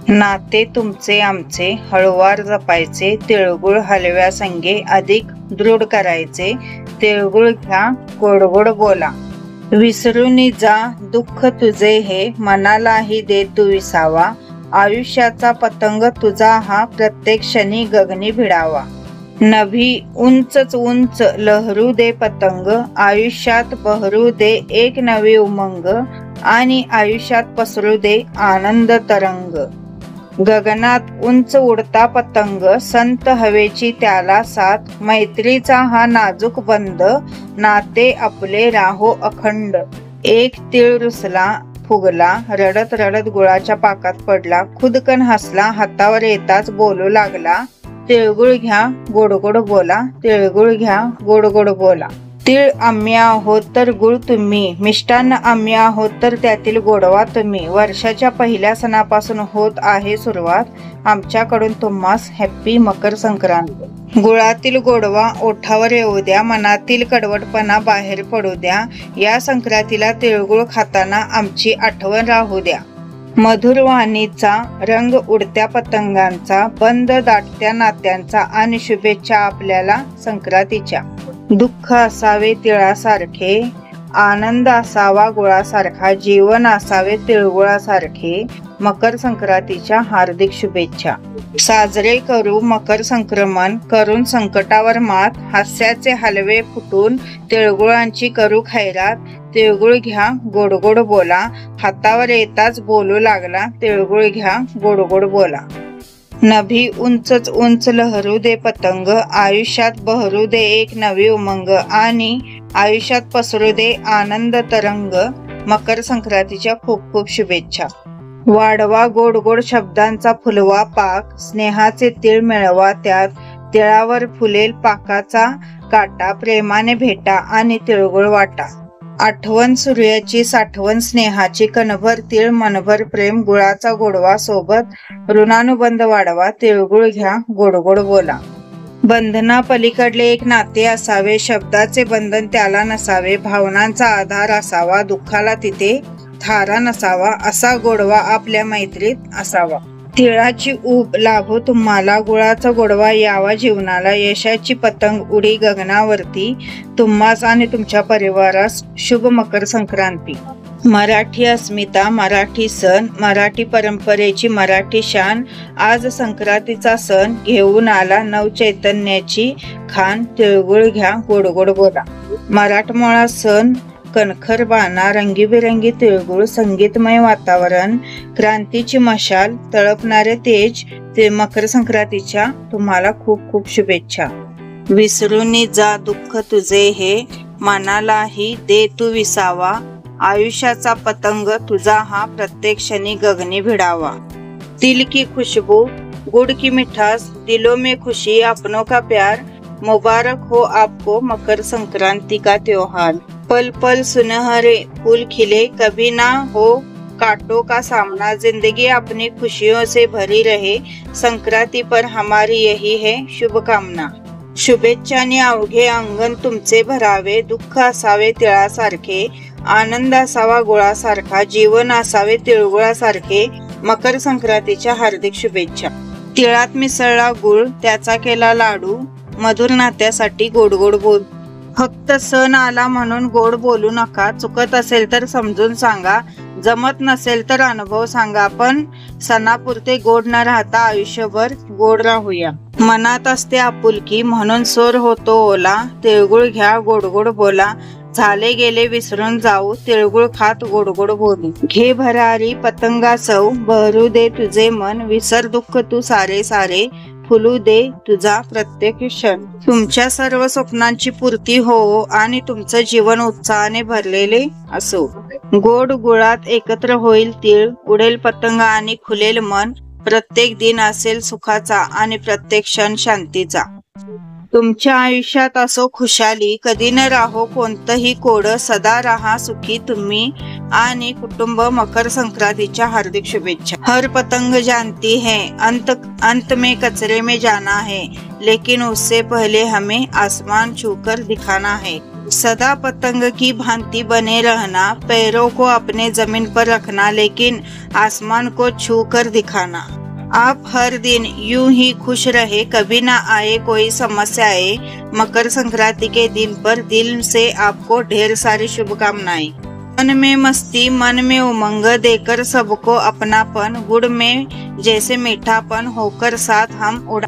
नाते तुमचे आमचे हळुवार जपायचे, तिळगुळ हलव्या संगे अधिक दृढ करायचे, तिळगुळ घ्या गोड बोला. विसरून जा दुःख तुझे हे, मनालाही दे तू विसावा, आयुष्याचा पतंग तुझा हा प्रत्येक क्षणी गगनी भिडावा. नभी उंच उंच लहरू दे पतंग, आयुष्यात बहरू दे एक नवी उमंग, आणि आयुष्यात पसरू दे आनंद तरंग. गगनात उंच उडता पतंग, संत हवेची त्याला साथ, मैत्रीचा हा नाजूक बंद, नाते आपले राहो अखंड. एक तीळ रुसला फुगला, रडत रडत गुळाच्या पाकात पडला, खुदकन हसला हातावर येताच बोलू लागला, तिळगुळ घ्या गोड बोला, तिळगुळ घ्या गोड बोला. तीळ आम्ही आहोत तर गुळ तुम्ही, मिष्टान्न आम्ही आहोत तर त्यातील गोडवा तुम्ही. वर्षाच्या पहिल्या सणापासून होत आहे सुरुवात, आमच्याकडून तुम्हास हॅप्पी मकर संक्रांत. गुळातील गोडवा ओठावर येऊ द्या, मनातील कडवटपणा बाहेर पडू द्या, या संक्रांतीला तिळगुळ खाताना आमची आठवण राहू द्या. मधुर वाणीचा, रंग उडत्या पतंगांचा, बंद दाटत्या नात्यांचा आणि शुभेच्छा आपल्याला संक्रांतीच्या. दुःख असावे तिळासारखे, आनंद असावा गुळासारखा, जीवन असावे तिळगुळासारखे, मकर संक्रांतीच्या हार्दिक शुभेच्छा. साजरे करू मकर संक्रमण, करून संकटावर मात, हास्याचे हलवे फुटून तिळगुळांची करू खैरात, तिळगुळ घ्या गोड बोला, हातावर येताच बोलू लागला, तिळगुळ घ्या गोड बोला. नभी उंच उंच लहरू दे पतंग, आयुष्यात बहरू दे एक नवी उमंग, आणि आयुष्यात पसरू दे आनंद तरंग. मकर संक्रांतीच्या खूप खूप शुभेच्छा. वाढवा गोड शब्दांचा फुलवा पाक, स्नेहाचे तीळ मिळवा त्यात, तिळावर फुलेल पाकाचा काटा, प्रेमाने भेटा आणि तिळगुळ वाटा. आठवण सूर्याची साठवण स्नेहाची, कणभर तीळ मनभर प्रेम, गुळाचा गोडवा सोबत ऋणानुबंध वाढवा, तिळगुळ घ्या गोड बोला. बंधना पलीकडले एक नाते असावे, शब्दाचे बंधन त्याला नसावे, भावनांचा आधार असावा, दुःखाला तिथे थारा नसावा, असा गोडवा आपल्या मैत्रीत असावा. तिळाची ऊब लाभो तुम्हाला, गुळाचा गोडवा यावा जीवनाला, यशाची पतंग उडी गगनावरती, तुम्हास आणि तुमच्या परिवारास शुभ मकर संक्रांती. मराठी अस्मिता, मराठी सण, मराठी परंपरेची मराठी शान, आज संक्रांतीचा सण घेऊन आला नवचैतन्याची खान, तिळगुळ घ्या गोड बोला. मराठमोळा सण कणखर बाणा, रंगीबेरंगी तिळगुळ, संगीतमय वातावरण, क्रांतीची मशाल, तळपणारे तेज, ते मकर संक्रांतीच्या तुम्हाला खूप खूप शुभेच्छा. विसरून जा दुःख तुझे हे, मनालाही दे तू विसावा, आयुष्याचा पतंग तुझा हा प्रत्येक क्षणी गगनी भिडावा. तिल की खुशबू गुड़ की मिठास, दिलों में खुशी अपनों का प्यार, मुबारक हो आपको मकर संक्रांति का त्योहार. पल पल सुनहरे फूल खिले, कभी ना हो कांटों का सामना, जिंदगी अपनी खुशियों से भरी रहे, संक्रांति पर हमारी यही है शुभकामना. शुभेच्छांनी अवघे अंगण तुमचे भरावे, दुःख असावे तिळासारखे, आनंद असावा गुळासारखा, जीवन असावे तिळगुळासारखे. मकर संक्रांतीच्या हार्दिक शुभेच्छा. तिळात मिसळला गुळ, त्याचा केला लाडू, मधुर नात्यासाठी गोड बोल. फक्त सण आला म्हणून गोड बोलू नका, चुकत असेल तर समजून सांगा, जमत नसेल तर अनुभव सांगा, पण सणापुरते गोड न राहता आयुष्यभर गोड राहूया. मनात असते आपुलकी म्हणून सोर होतो ओला, तिळगुळ घ्या गोड बोला, झाले गेले विसरून जाऊ, तिळगुळ खात गोड बोलू. घे भरारी पतंगा सौ, बहरू दे तुझे मन, विसर दुःख तू सारे फुलू दे तुझा प्रत्येक क्षण. तुमच्या सर्व स्वप्नांची पूर्ती हो आणि तुमचं जीवन उत्साहाने भरलेले असो. गोड गुळात एकत्र होईल तीळ, उडेल पतंग आणि खुलेल मन, प्रत्येक दिन असेल सुखाचा आणि प्रत्येक क्षण शांतीचा. तुमच्या आयुष्यात असो खुशाली, कधी न राहो कोणतंही कोड, सदा रहा सुखी तुम्ही आणि कुटुंब. मकर संक्रांतीच्या हार्दिक शुभेच्छा. हर पतंग जानती है अंत में कचरे में जाना है, लेकिन उससे पहले हमें आसमान छूकर दिखाना है. सदा पतंग की भांति बने रहना, पैरों को अपने जमीन पर रखना, लेकिन आसमान को छू कर दिखाना। आप हर दिन यूं ही खुश रहे, कभी ना आए कोई समस्याएं। मकर संक्रांति के दिन पर दिल से आपको ढेर सारी शुभकामनाएं। मन में मस्ती, मन में उमंग, देकर सबको अपनापन, गुड़ में जैसे मीठापन होकर साथ हम उड़ा